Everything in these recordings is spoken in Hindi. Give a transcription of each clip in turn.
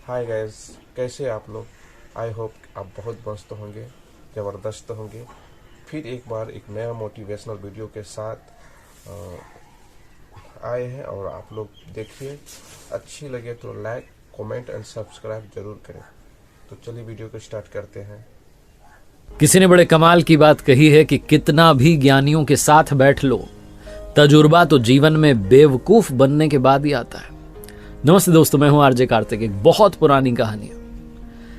हाय गाइस, कैसे आप लोग। आई होप आप बहुत मस्त होंगे, ज़बरदस्त होंगे। फिर एक बार एक नया मोटिवेशनल वीडियो के साथ आए हैं और आप लोग देखिए। अच्छी लगे तो लाइक, कमेंट एंड सब्सक्राइब जरूर करें। तो चलिए वीडियो को स्टार्ट करते हैं। किसी ने बड़े कमाल की बात कही है कि कितना भी ज्ञानियों के साथ बैठ लो, तजुर्बा तो जीवन में बेवकूफ बनने के बाद ही आता है। नमस्ते दोस्तों, मैं हूं आरजे कार्तिक। एक बहुत पुरानी कहानी है।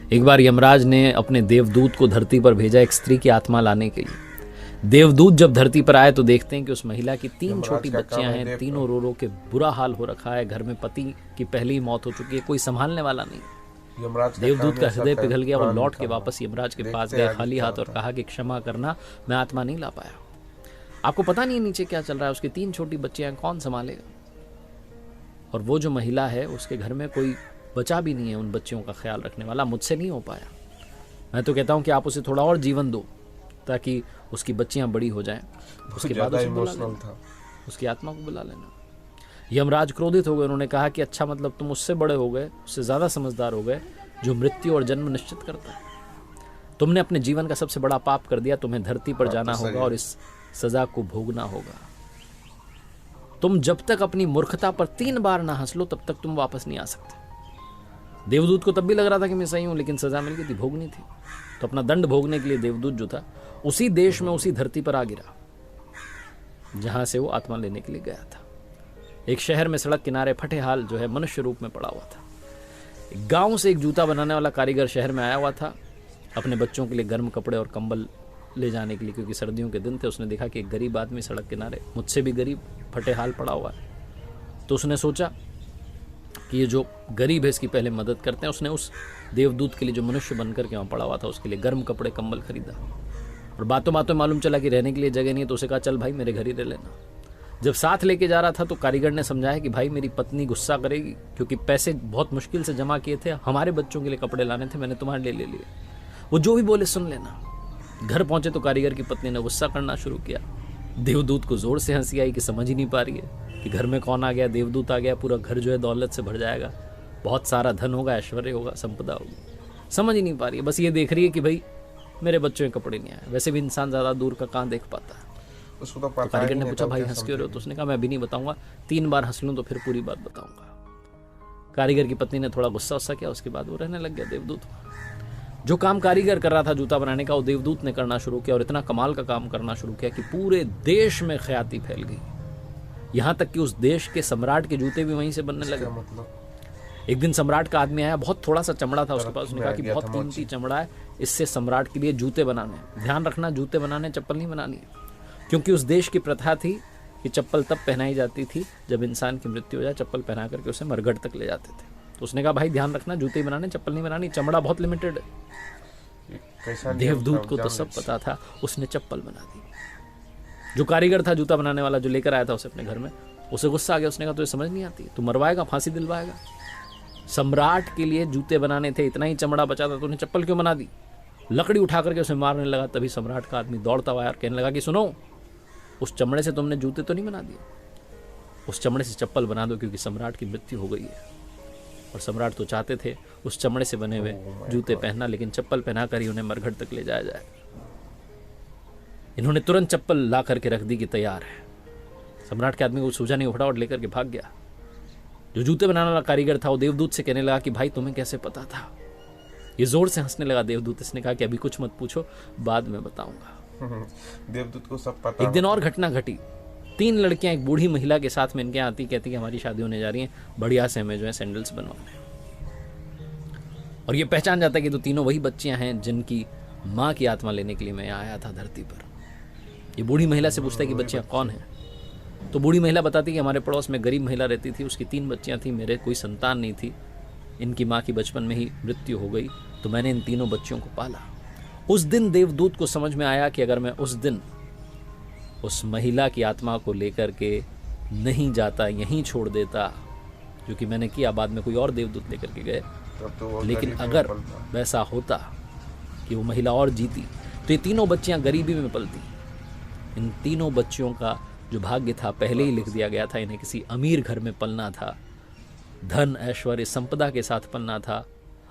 एक बार यमराज ने अपने देवदूत को धरती पर भेजा एक स्त्री की आत्मा लाने के लिए। देवदूत जब धरती पर आए तो देखते हैं कि उस महिला की 3 छोटी बच्चियां हैं। तीनों रो रो के बुरा हाल हो रखा है। घर में पति की पहली ही मौत हो चुकी है, कोई संभालने वाला नहीं। देवदूत का हृदय पिघल गया। वो लौट के वापस यमराज के पास गए खाली हाथ और कहा कि क्षमा करना, मैं आत्मा नहीं ला पाया। आपको पता नहीं नीचे क्या चल रहा है। उसकी 3 छोटी बच्चियां, कौन संभालेगा? और वो जो महिला है उसके घर में कोई बचा भी नहीं है उन बच्चियों का ख्याल रखने वाला। मुझसे नहीं हो पाया। मैं तो कहता हूं कि आप उसे थोड़ा और जीवन दो ताकि उसकी बच्चियां बड़ी हो जाएं। उसके बाद उसे बुला लेना, उसकी आत्मा को बुला लेना। यमराज क्रोधित हो गए। उन्होंने कहा कि अच्छा, मतलब तुम उससे बड़े हो गए, उससे ज़्यादा समझदार हो गए जो मृत्यु और जन्म निश्चित करता है। तुमने अपने जीवन का सबसे बड़ा पाप कर दिया। तुम्हें धरती पर जाना होगा और इस सजा को भोगना होगा। तुम जब तक अपनी मूर्खता पर 3 बार ना हंस लो तब तक तुम वापस नहीं आ सकते। देवदूत को तब भी लग रहा था कि मैं सही हूं, लेकिन सजा मिल गई थी, भोगनी थी। तो अपना दंड भोगने के लिए देवदूत जो था उसी देश में, उसी धरती पर आ गिरा जहां से वो आत्मा लेने के लिए गया था। एक शहर में सड़क किनारे फटे हाल जो है मनुष्य रूप में पड़ा हुआ था। एक गांव से एक जूता बनाने वाला कारीगर शहर में आया हुआ था अपने बच्चों के लिए गर्म कपड़े और कंबल ले जाने के लिए, क्योंकि सर्दियों के दिन थे। उसने देखा कि एक गरीब आदमी सड़क किनारे, मुझसे भी गरीब, फटे हाल पड़ा हुआ है। तो उसने सोचा कि ये जो गरीब है इसकी पहले मदद करते हैं। उसने उस देवदूत के लिए जो मनुष्य बनकर के वहाँ पड़ा हुआ था उसके लिए गर्म कपड़े कंबल खरीदा। और बातों बातों मालूम चला कि रहने के लिए जगह नहीं है। तो उसे कहा, चल भाई मेरे घर ही रह लेना। जब साथ लेके जा रहा था तो कारीगर ने समझाया कि भाई मेरी पत्नी गुस्सा करेगी, क्योंकि पैसे बहुत मुश्किल से जमा किए थे, हमारे बच्चों के लिए कपड़े लाने थे, मैंने तुम्हारे लिए ले लिए। वो जो भी बोले सुन लेना। घर पहुंचे तो कारीगर की पत्नी ने गुस्सा करना शुरू किया। देवदूत को जोर से हंसी आई कि समझ ही नहीं पा रही है कि घर में कौन आ गया। देवदूत आ गया, पूरा घर जो है दौलत से भर जाएगा, बहुत सारा धन होगा, ऐश्वर्य होगा, संपदा होगी। समझ ही नहीं पा रही है। बस ये देख रही है कि भाई मेरे बच्चों के कपड़े नहीं आए। वैसे भी इंसान ज्यादा दूर का कहाँ देख पाता है। उसको तो कारीगर ने पूछा, भाई हंस क्यों रहे हो? तो उसने कहा, मैं अभी नहीं बताऊंगा, 3 बार हंस लूं तो फिर पूरी बात बताऊंगा। कारीगर की पत्नी ने थोड़ा गुस्सा किया। उसके बाद वो रहने लग गया। देवदूत जो काम कारीगर कर रहा था जूता बनाने का, वो देवदूत ने करना शुरू किया और इतना कमाल का काम करना शुरू किया कि पूरे देश में ख्याति फैल गई। यहां तक कि उस देश के सम्राट के जूते भी वहीं से बनने लगे। एक दिन सम्राट का आदमी आया, बहुत थोड़ा सा चमड़ा था उसके पास। उसने कहा कि बहुत कीमती चमड़ा है, इससे सम्राट के लिए जूते बनाने। ध्यान रखना, जूते बनाने, चप्पल नहीं बनानी है, क्योंकि उस देश की प्रथा थी कि चप्पल तब पहनाई जाती थी जब इंसान की मृत्यु हो जाए। चप्पल पहना करके उसे मरघट तक ले जाते थे। तो उसने कहा, भाई ध्यान रखना, जूते बनाने, चप्पल नहीं बनानी, चमड़ा बहुत लिमिटेड है। देवदूत को तो सब पता था। उसने चप्पल बना दी। जो कारीगर था जूता बनाने वाला, जो लेकर आया था उसे अपने घर में, उसे गुस्सा आ गया। उसने कहा, तुझे समझ नहीं आती, तू मरवाएगा, फांसी दिलवाएगा। सम्राट के लिए जूते बनाने थे, इतना ही चमड़ा बचा था, तूने चप्पल क्यों बना दी? लकड़ी उठा करके उसे मारने लगा। तभी सम्राट का आदमी दौड़ता हुआ और कहने लगा कि सुनो, उस चमड़े से तुमने जूते तो नहीं बना दिए, उस चमड़े से चप्पल बना दो, क्योंकि सम्राट की मृत्यु हो गई है। और सम्राट तो चाहते थे उस चमड़े से बने हुए जूते पहनना, लेकिन चप्पल पहनाकर ही उन्हें मरघट तक ले जाया जाए। इन्होंने तुरंत चप्पल ला करके रख दी कि तैयार है। सम्राट के आदमी को सूझा नहीं, फटाफट लेकर के भाग गया। जो जूते बनाने वाला कारीगर था वो देवदूत से कहने लगा कि भाई तुम्हें कैसे पता था? ये जोर से हंसने लगा देवदूत। इसने कहा कि अभी कुछ मत पूछो, बाद में बताऊंगा। देवदूत को सब पता। एक दिन और घटना घटी। 3 लड़कियां एक बूढ़ी महिला के साथ में इनके आती, कहती कि हमारी शादी होने जा रही है, बढ़िया से हमें जो है सैंडल्स बनवाने। और ये पहचान जाता है कि तो तीनों वही बच्चियां हैं जिनकी माँ की आत्मा लेने के लिए मैं आया था धरती पर। ये बूढ़ी महिला से पूछता है कि बच्चियां कौन हैं? तो बूढ़ी महिला बताती कि हमारे पड़ोस में गरीब महिला रहती थी, उसकी 3 बच्चियां थी, मेरे कोई संतान नहीं थी, इनकी माँ की बचपन में ही मृत्यु हो गई, तो मैंने इन तीनों बच्चियों को पाला। उस दिन देवदूत को समझ में आया कि अगर मैं उस दिन उस महिला की आत्मा को लेकर के नहीं जाता, यहीं छोड़ देता, जो कि मैंने किया, बाद में कोई और देवदूत लेकर के गए, लेकिन अगर वैसा होता कि वो महिला और जीती तो ये तीनों बच्चियां गरीबी में पलती। इन तीनों बच्चियों का जो भाग्य था पहले ही लिख दिया गया था। इन्हें किसी अमीर घर में पलना था, धन ऐश्वर्य संपदा के साथ पलना था,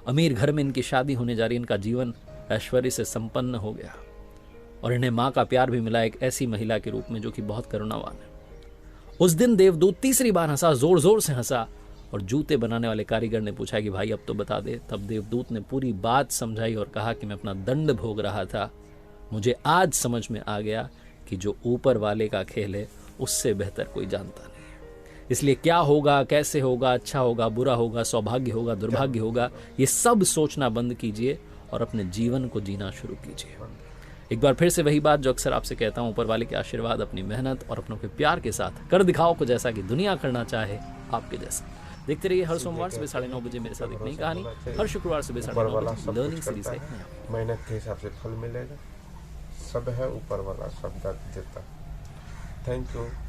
अमीर घर में इनकी शादी होने जा रही, इनका जीवन ऐश्वर्य से संपन्न हो गया और इन्हें माँ का प्यार भी मिला एक ऐसी महिला के रूप में जो कि बहुत करुणावान है। उस दिन देवदूत तीसरी बार हंसा, जोर जोर से हंसा, और जूते बनाने वाले कारीगर ने पूछा कि भाई अब तो बता दे। तब देवदूत ने पूरी बात समझाई और कहा कि मैं अपना दंड भोग रहा था, मुझे आज समझ में आ गया कि जो ऊपर वाले का खेल है उससे बेहतर कोई जानता नहीं है। इसलिए क्या होगा, कैसे होगा, अच्छा होगा, बुरा होगा, सौभाग्य होगा, दुर्भाग्य होगा, ये सब सोचना बंद कीजिए और अपने जीवन को जीना शुरू कीजिए। एक बार फिर से वही बात जो अक्सर आपसे कहता हूं, ऊपर वाले के आशीर्वाद, अपनी मेहनत और अपनों के प्यार के साथ कर दिखाओ को जैसा कि दुनिया करना चाहे आपके जैसा। देखते रहिए हर सोमवार सुबह 9:30 बजे मेरे साथ एक नई कहानी, हर शुक्रवार सुबह 9:30 बजे लर्निंग सीरीज से मेहनत के हिसाब से फल मिलेगा। सब है ऊपर वाला, सब दर्द देता। Thank you.